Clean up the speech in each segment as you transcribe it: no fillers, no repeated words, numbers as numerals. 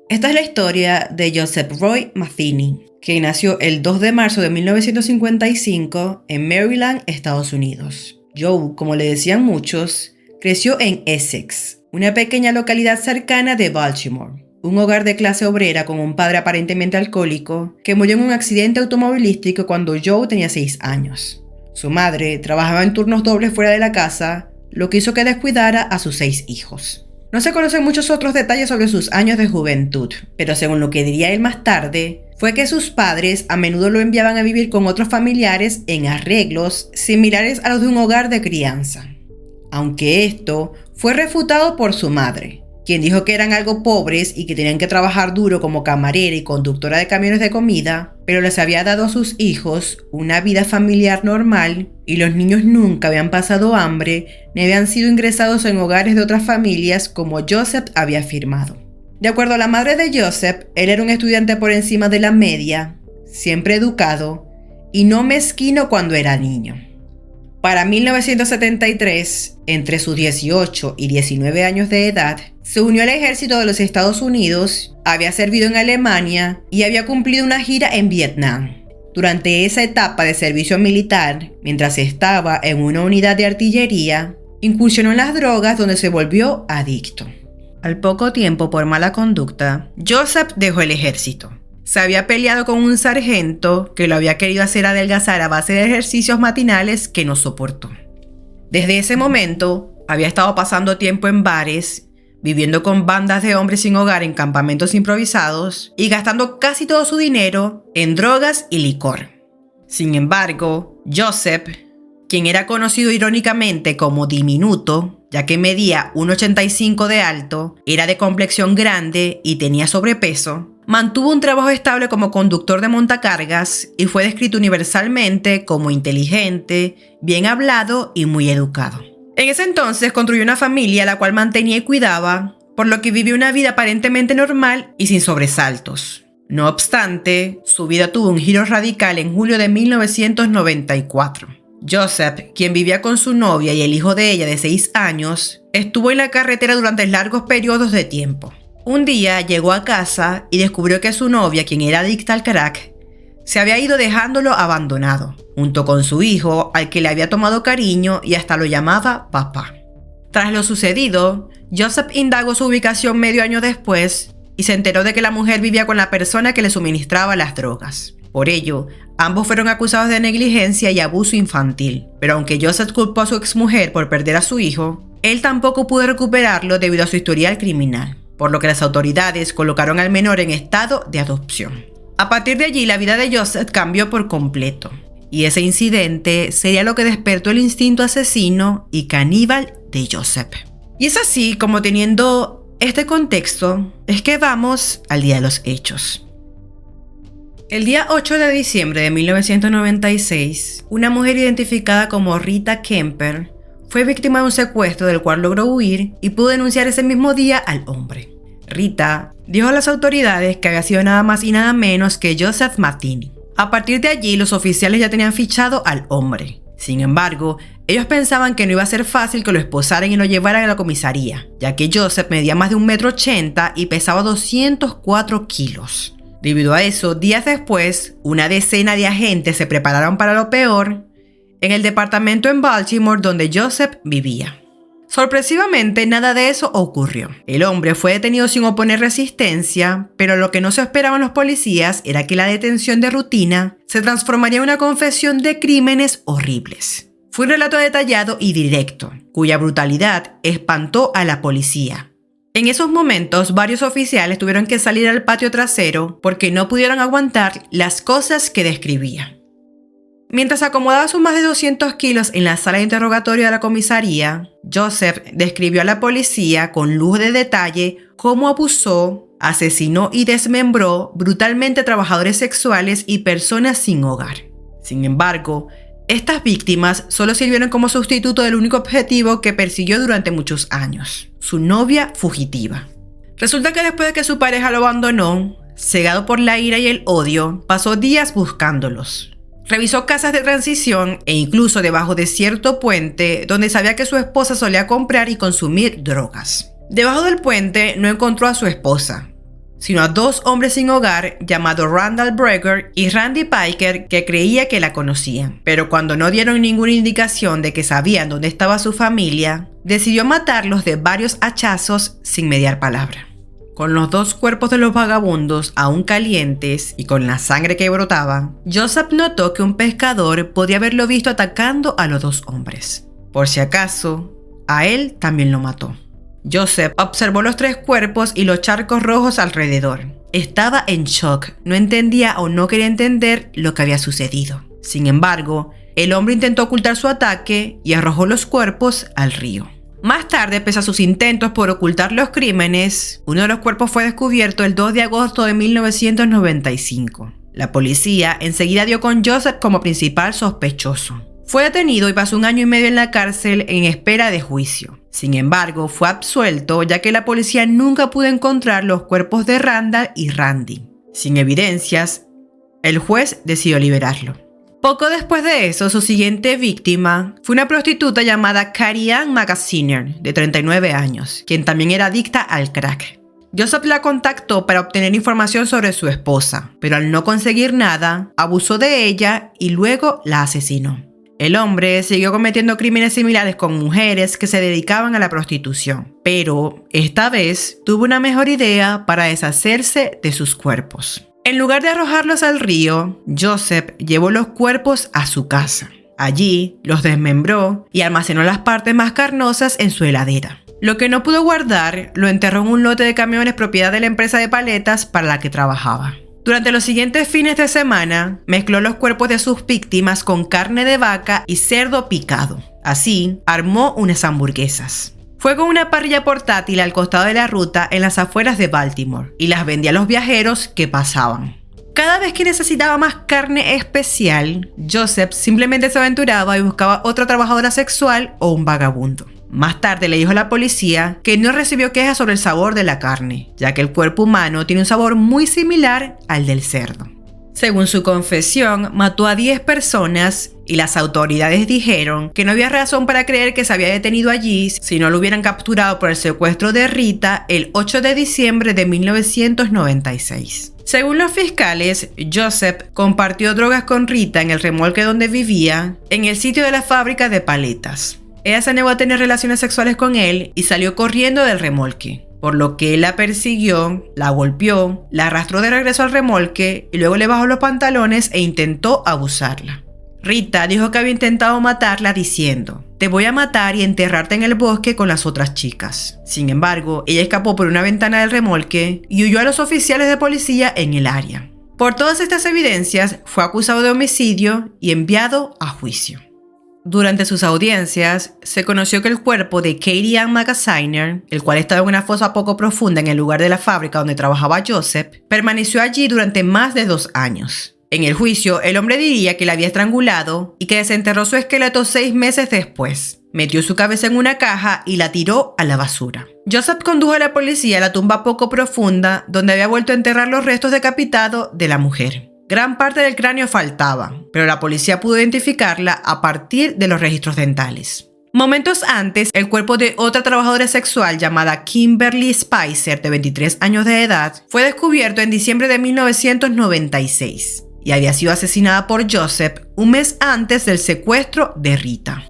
Esta es la historia de Joseph Roy Matheny, que nació el 2 de marzo de 1955 en Maryland, Estados Unidos. Joe, como le decían muchos, creció en Essex, una pequeña localidad cercana de Baltimore, un hogar de clase obrera con un padre aparentemente alcohólico que murió en un accidente automovilístico cuando Joe tenía 6 años. Su madre trabajaba en turnos dobles fuera de la casa, lo que hizo que descuidara a sus 6 hijos. No se conocen muchos otros detalles sobre sus años de juventud, pero según lo que diría él más tarde, fue que sus padres a menudo lo enviaban a vivir con otros familiares en arreglos similares a los de un hogar de crianza. Aunque esto fue refutado por su madre, quien dijo que eran algo pobres y que tenían que trabajar duro como camarera y conductora de camiones de comida, pero les había dado a sus hijos una vida familiar normal y los niños nunca habían pasado hambre ni habían sido ingresados en hogares de otras familias como Joseph había afirmado. De acuerdo a la madre de Joseph, él era un estudiante por encima de la media, siempre educado y no mezquino cuando era niño. Para 1973, entre sus 18 y 19 años de edad, se unió al ejército de los Estados Unidos, había servido en Alemania y había cumplido una gira en Vietnam. Durante esa etapa de servicio militar, mientras estaba en una unidad de artillería, incursionó en las drogas donde se volvió adicto. Al poco tiempo, por mala conducta, Joseph dejó el ejército. Se había peleado con un sargento que lo había querido hacer adelgazar a base de ejercicios matinales que no soportó. Desde ese momento, había estado pasando tiempo en bares, viviendo con bandas de hombres sin hogar en campamentos improvisados y gastando casi todo su dinero en drogas y licor. Sin embargo, Joseph, quien era conocido irónicamente como diminuto, ya que medía 1,85 de alto, era de complexión grande y tenía sobrepeso, mantuvo un trabajo estable como conductor de montacargas y fue descrito universalmente como inteligente, bien hablado y muy educado. En ese entonces construyó una familia la cual mantenía y cuidaba, por lo que vivió una vida aparentemente normal y sin sobresaltos. No obstante, su vida tuvo un giro radical en julio de 1994. Joseph, quien vivía con su novia y el hijo de ella de 6 años, estuvo en la carretera durante largos periodos de tiempo. Un día llegó a casa y descubrió que su novia, quien era adicta al crack, se había ido dejándolo abandonado, junto con su hijo, al que le había tomado cariño y hasta lo llamaba papá. Tras lo sucedido, Joseph indagó su ubicación medio año después y se enteró de que la mujer vivía con la persona que le suministraba las drogas. Por ello, ambos fueron acusados de negligencia y abuso infantil. Pero aunque Joseph culpó a su exmujer por perder a su hijo, él tampoco pudo recuperarlo debido a su historial criminal, por lo que las autoridades colocaron al menor en estado de adopción. A partir de allí, la vida de Joseph cambió por completo, y ese incidente sería lo que despertó el instinto asesino y caníbal de Joseph. Y es así como, teniendo este contexto, es que vamos al día de los hechos. El día 8 de diciembre de 1996, una mujer identificada como Rita Kemper fue víctima de un secuestro del cual logró huir y pudo denunciar ese mismo día al hombre. Rita dijo a las autoridades que había sido nada más y nada menos que Joseph Matheny. A partir de allí, los oficiales ya tenían fichado al hombre. Sin embargo, ellos pensaban que no iba a ser fácil que lo esposaran y lo llevaran a la comisaría, ya que Joseph medía más de 1,80 m y pesaba 204 kilos. Debido a eso, días después, una decena de agentes se prepararon para lo peor en el departamento en Baltimore donde Joseph vivía. Sorpresivamente, nada de eso ocurrió. El hombre fue detenido sin oponer resistencia, pero lo que no se esperaban los policías era que la detención de rutina se transformaría en una confesión de crímenes horribles. Fue un relato detallado y directo, cuya brutalidad espantó a la policía. En esos momentos, varios oficiales tuvieron que salir al patio trasero porque no pudieron aguantar las cosas que describía. Mientras acomodaba sus más de 200 kilos en la sala de interrogatorio de la comisaría, Joseph describió a la policía con lujo de detalle cómo abusó, asesinó y desmembró brutalmente a trabajadores sexuales y personas sin hogar. Sin embargo, estas víctimas solo sirvieron como sustituto del único objetivo que persiguió durante muchos años: su novia fugitiva. Resulta que después de que su pareja lo abandonó, cegado por la ira y el odio, pasó días buscándolos. Revisó casas de transición e incluso debajo de cierto puente donde sabía que su esposa solía comprar y consumir drogas. Debajo del puente no encontró a su esposa, sino a 2 hombres sin hogar llamados Randall Breger y Randy Piker, que creía que la conocían. Pero cuando no dieron ninguna indicación de que sabían dónde estaba su familia, decidió matarlos de varios hachazos sin mediar palabra. Con los 2 cuerpos de los vagabundos aún calientes y con la sangre que brotaba, Joseph notó que un pescador podía haberlo visto atacando a los 2 hombres. Por si acaso, a él también lo mató. Joseph observó los 3 cuerpos y los charcos rojos alrededor. Estaba en shock, no entendía o no quería entender lo que había sucedido. Sin embargo, el hombre intentó ocultar su ataque y arrojó los cuerpos al río. Más tarde, pese a sus intentos por ocultar los crímenes, uno de los cuerpos fue descubierto el 2 de agosto de 1995. La policía enseguida dio con Joseph como principal sospechoso. Fue detenido y pasó 1 año y medio en la cárcel en espera de juicio. Sin embargo, fue absuelto ya que la policía nunca pudo encontrar los cuerpos de Randall y Randy. Sin evidencias, el juez decidió liberarlo. Poco después de eso, su siguiente víctima fue una prostituta llamada Carrie Ann Magaziner, de 39 años, quien también era adicta al crack. Joseph la contactó para obtener información sobre su esposa, pero al no conseguir nada, abusó de ella y luego la asesinó. El hombre siguió cometiendo crímenes similares con mujeres que se dedicaban a la prostitución, pero esta vez tuvo una mejor idea para deshacerse de sus cuerpos. En lugar de arrojarlos al río, Joseph llevó los cuerpos a su casa. Allí los desmembró y almacenó las partes más carnosas en su heladera. Lo que no pudo guardar, lo enterró en un lote de camiones propiedad de la empresa de paletas para la que trabajaba. Durante los siguientes fines de semana, mezcló los cuerpos de sus víctimas con carne de vaca y cerdo picado. Así, armó unas hamburguesas. Fue con una parrilla portátil al costado de la ruta en las afueras de Baltimore y las vendía a los viajeros que pasaban. Cada vez que necesitaba más carne especial, Joseph simplemente se aventuraba y buscaba otra trabajadora sexual o un vagabundo. Más tarde le dijo a la policía que no recibió quejas sobre el sabor de la carne, ya que el cuerpo humano tiene un sabor muy similar al del cerdo. Según su confesión, mató a 10 personas y las autoridades dijeron que no había razón para creer que se había detenido allí si no lo hubieran capturado por el secuestro de Rita el 8 de diciembre de 1996. Según los fiscales, Joseph compartió drogas con Rita en el remolque donde vivía, en el sitio de la fábrica de paletas. Ella se negó a tener relaciones sexuales con él y salió corriendo del remolque, por lo que él la persiguió, la golpeó, la arrastró de regreso al remolque y luego le bajó los pantalones e intentó abusarla. Rita dijo que había intentado matarla diciendo: "Te voy a matar y enterrarte en el bosque con las otras chicas". Sin embargo, ella escapó por una ventana del remolque y huyó a los oficiales de policía en el área. Por todas estas evidencias, fue acusado de homicidio y enviado a juicio. Durante sus audiencias, se conoció que el cuerpo de Carrie Ann Magaziner, el cual estaba en una fosa poco profunda en el lugar de la fábrica donde trabajaba Joseph, permaneció allí durante más de 2 años. En el juicio, el hombre diría que la había estrangulado y que desenterró su esqueleto 6 meses después. Metió su cabeza en una caja y la tiró a la basura. Joseph condujo a la policía a la tumba poco profunda donde había vuelto a enterrar los restos decapitados de la mujer. Gran parte del cráneo faltaba, pero la policía pudo identificarla a partir de los registros dentales. Momentos antes, el cuerpo de otra trabajadora sexual llamada Kimberly Spicer, de 23 años de edad, fue descubierto en diciembre de 1996 y había sido asesinada por Joseph un mes antes del secuestro de Rita.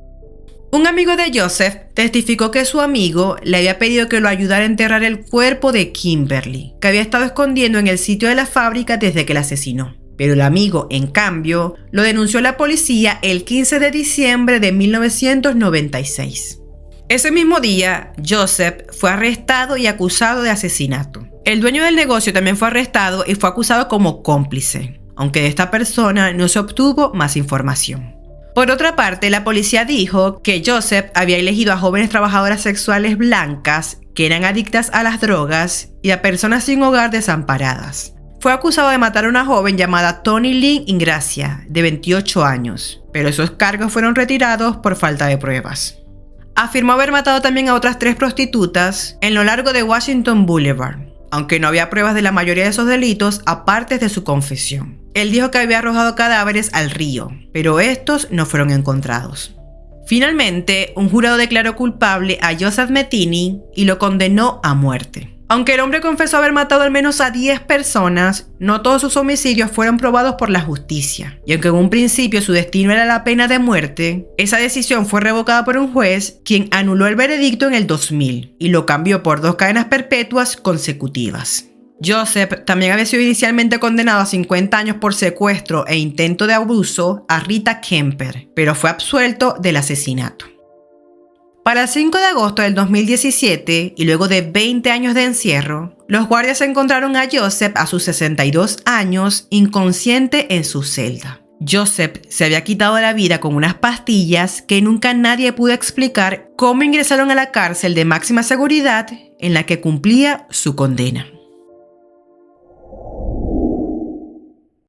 Un amigo de Joseph testificó que su amigo le había pedido que lo ayudara a enterrar el cuerpo de Kimberly, que había estado escondiendo en el sitio de la fábrica desde que la asesinó. Pero el amigo, en cambio, lo denunció a la policía el 15 de diciembre de 1996. Ese mismo día, Joseph fue arrestado y acusado de asesinato. El dueño del negocio también fue arrestado y fue acusado como cómplice, aunque de esta persona no se obtuvo más información. Por otra parte, la policía dijo que Joseph había elegido a jóvenes trabajadoras sexuales blancas que eran adictas a las drogas y a personas sin hogar desamparadas. Fue acusado de matar a una joven llamada Toni Lynn Ingracia, de 28 años, pero esos cargos fueron retirados por falta de pruebas. Afirmó haber matado también a otras 3 prostitutas en lo largo de Washington Boulevard, aunque no había pruebas de la mayoría de esos delitos aparte de su confesión. Él dijo que había arrojado cadáveres al río, pero estos no fueron encontrados. Finalmente, un jurado declaró culpable a Joseph Metheny y lo condenó a muerte. Aunque el hombre confesó haber matado al menos a 10 personas, no todos sus homicidios fueron probados por la justicia. Y aunque en un principio su destino era la pena de muerte, esa decisión fue revocada por un juez, quien anuló el veredicto en el 2000 y lo cambió por 2 cadenas perpetuas consecutivas. Joseph también había sido inicialmente condenado a 50 años por secuestro e intento de abuso a Rita Kemper, pero fue absuelto del asesinato. Para el 5 de agosto del 2017, y luego de 20 años de encierro, los guardias encontraron a Joseph a sus 62 años inconsciente en su celda. Joseph se había quitado la vida con unas pastillas que nunca nadie pudo explicar cómo ingresaron a la cárcel de máxima seguridad en la que cumplía su condena.